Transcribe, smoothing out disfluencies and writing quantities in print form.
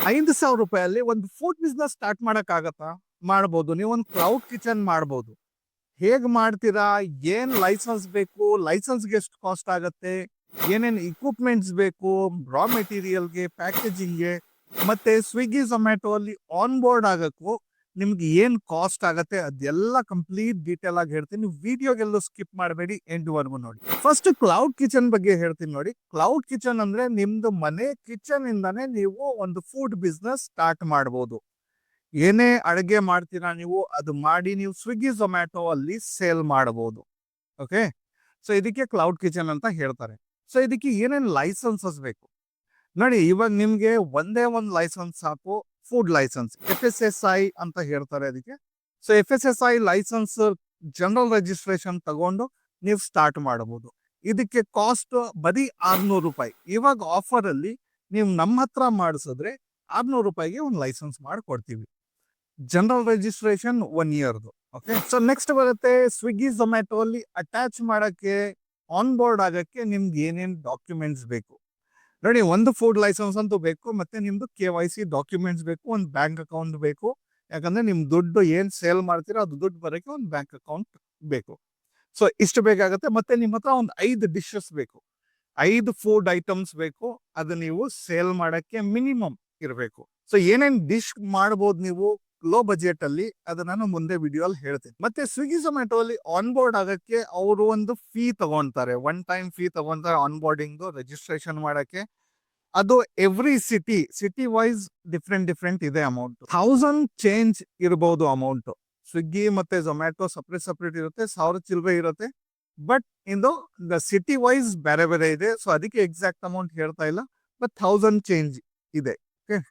₹5,000 ಒಂದು food business start ಮಾಡಕ್ಕಾಗತ್ತಾ? ಮಾಡ್ಬೋದು. ನೀವೊಂದು ಕ್ಲೌಡ್ ಕಿಚನ್ ಮಾಡ್ಬೋದು. ಹೇಗ್ ಮಾಡ್ತೀರಾ? ಏನ್ ಲೈಸೆನ್ಸ್ ಬೇಕು? ಲೈಸೆನ್ಸ್‌ಗೆ ಎಷ್ಟು ಕಾಸ್ಟ್ ಆಗತ್ತೆ? ಏನೇನ್ ಇಕ್ವಿಪ್‌ಮೆಂಟ್ಸ್ ಬೇಕು? ರಾ ಮೆಟೀರಿಯಲ್‌ಗೆ, ಪ್ಯಾಕೇಜಿಂಗ್‌ಗೆ, ಮತ್ತೆ ಸ್ವಿಗ್ಗಿ, ಝೊಮ್ಯಾಟೊ ಅಲ್ಲಿ ಆನ್ ಬೋರ್ಡ್ ಆಗಕ್ಕೂ ನಿಮ್ಗೆ ಏನ್ ಕಾಸ್ಟ್ ಆಗತ್ತೆ ಅದೆಲ್ಲ ಕಂಪ್ಲೀಟ್ ಡೀಟೇಲ್ ಆಗಿ ಹೇಳ್ತೀನಿ. ನೀವು ವಿಡಿಯೋಗೆಲ್ಲೂ ಸ್ಕಿಪ್ ಮಾಡಬೇಡಿ, ಎಂಡ್‌ವರೆಗೂ ನೋಡಿ. ಫಸ್ಟ್ ಕ್ಲೌಡ್ ಕಿಚನ್ ಬಗ್ಗೆ ಹೇಳ್ತೀನಿ ನೋಡಿ. ಕ್ಲೌಡ್ ಕಿಚನ್ ಅಂದ್ರೆ ನಿಮ್ದು ಮನೆ ಕಿಚನ್ ಇಂದಾನೆ ನೀವು ಒಂದು ಫುಡ್ ಬಿಸ್ನೆಸ್ ಸ್ಟಾರ್ಟ್ ಮಾಡ್ಬೋದು. ಏನೇ ಅಡುಗೆ ಮಾಡ್ತೀರಾ ನೀವು ಅದು ಮಾಡಿ ನೀವು ಸ್ವಿಗ್ಗಿ, ಝೊಮ್ಯಾಟೊ ಅಲ್ಲಿ ಸೇಲ್ ಮಾಡಬಹುದು. ಓಕೆ. ಸೊ ಇದಕ್ಕೆ ಕ್ಲೌಡ್ ಕಿಚನ್ ಅಂತ ಹೇಳ್ತಾರೆ. ಸೊ ಇದಕ್ಕೆ ಏನೇನ್ ಲೈಸೆನ್ಸಸ್ ಬೇಕು ನೋಡಿ. ಇವಾಗ ನಿಮ್ಗೆ ಒಂದೇ ಒಂದು ಲೈಸೆನ್ಸ್ ಸಾಕು, ಫುಡ್ ಲೈಸೆನ್ಸ್, FSSI ಅಂತ ಹೇಳ್ತಾರೆ ಅದಕ್ಕೆ. So FSSI license general registration ತಗೊಂಡು ನೀವು ಸ್ಟಾರ್ಟ್ ಮಾಡಬಹುದು. ಇದಕ್ಕೆ ಕಾಸ್ಟ್ ಬರೀ ₹600. ಇವಾಗ ಆಫರ್ ಅಲ್ಲಿ ನೀವು ನಮ್ಮ ಹತ್ರ ಮಾಡಿಸಿದ್ರೆ ₹600ಗೆ ಒಂದು ಲೈಸೆನ್ಸ್ ಮಾಡಿಕೊಡ್ತೀವಿ. ಜನರಲ್ ರಿಜಿಸ್ಟ್ರೇಷನ್ 1 ಇಯರ್ದು. ಓಕೆ. ಸೊ ನೆಕ್ಸ್ಟ್ ಬರುತ್ತೆ ಸ್ವಿಗ್ಗಿ, ಝೊಮ್ಯಾಟೊ ಅಲ್ಲಿ ಅಟ್ಯಾಚ್ ಮಾಡಕ್ಕೆ, ಆನ್ ಬೋರ್ಡ್ ಆಗಕ್ಕೆ ನಿಮ್ಗೆ ಏನೇನ್ ಡಾಕ್ಯುಮೆಂಟ್ಸ್ ಬೇಕು ನೋಡಿ. ಒಂದು ಫುಡ್ ಲೈಸೆನ್ಸ್ ಅಂತೂ ಬೇಕು, ಮತ್ತೆ ನಿಮ್ದು KYC ಡಾಕ್ಯುಮೆಂಟ್ಸ್ ಬೇಕು, ಒಂದು ಬ್ಯಾಂಕ್ ಅಕೌಂಟ್ ಬೇಕು. ಯಾಕಂದ್ರೆ ನಿಮ್ ದುಡ್ಡು ಏನ್ ಸೇಲ್ ಮಾಡ್ತೀರಾ ಅದು ದುಡ್ಡು ಬರಕ್ಕೆ ಒಂದು ಬ್ಯಾಂಕ್ ಅಕೌಂಟ್ ಬೇಕು. ಸೊ ಇಷ್ಟು ಬೇಕಾಗತ್ತೆ. ಮತ್ತೆ ನಿಮ್ಮ ಹತ್ರ ಒಂದು 5 ಡಿಶಸ್ ಬೇಕು, 5 ಫುಡ್ ಐಟಮ್ಸ್ ಬೇಕು. ಅದು ನೀವು ಸೇಲ್ ಮಾಡಕ್ಕೆ ಮಿನಿಮಮ್ ಇರಬೇಕು. ಸೊ ಏನೇನ್ ಡಿಶ್ ಮಾಡ್ಬೋದು ನೀವು ಲೋ ಬಜೆಟ್ ಅಲ್ಲಿ, ಅದು ನಾನು ಮುಂದೆ ವಿಡಿಯೋ ಅಲ್ಲಿ ಹೇಳ್ತೀನಿ. ಮತ್ತೆ ಸ್ವಿಗ್ಗಿ, ಝೊಮ್ಯಾಟೊ ಅಲ್ಲಿ ಆನ್ ಬೋರ್ಡ್ ಆಗಕ್ಕೆ ಅವರು ಒಂದು ಫೀ ತಗೊಂತಾರೆ, ಒನ್ ಟೈಮ್ ಫೀ ತಗೊಂತಾರೆ ಆನ್ ಬೋರ್ಡಿಂಗ್ ರಿಜಿಸ್ಟ್ರೇಷನ್ ಮಾಡಕ್ಕೆ. ಅದು ಎವ್ರಿ ಸಿಟಿ ವೈಸ್ ಡಿಫ್ರೆಂಟ್ ಇದೆ ಅಮೌಂಟ್. 1000 ಚೇಂಜ್ ಇರಬಹುದು ಅಮೌಂಟ್. ಸ್ವಿಗ್ಗಿ ಮತ್ತೆ ಝೊಮ್ಯಾಟೊ ಸಪ್ರೇಟ್ ಇರುತ್ತೆ, 1000 ಚಿಲ್ಲರೆ ಇರುತ್ತೆ. ಬಟ್ ಇದು ಸಿಟಿ ವೈಸ್ ಬೇರೆ ಬೇರೆ ಇದೆ. ಸೊ ಅದಕ್ಕೆ ಎಕ್ಸಾಕ್ಟ್ ಅಮೌಂಟ್ ಹೇಳ್ತಾ ಇಲ್ಲ, ಬಟ್ 1000 ಚೇಂಜ್ ಇದೆ.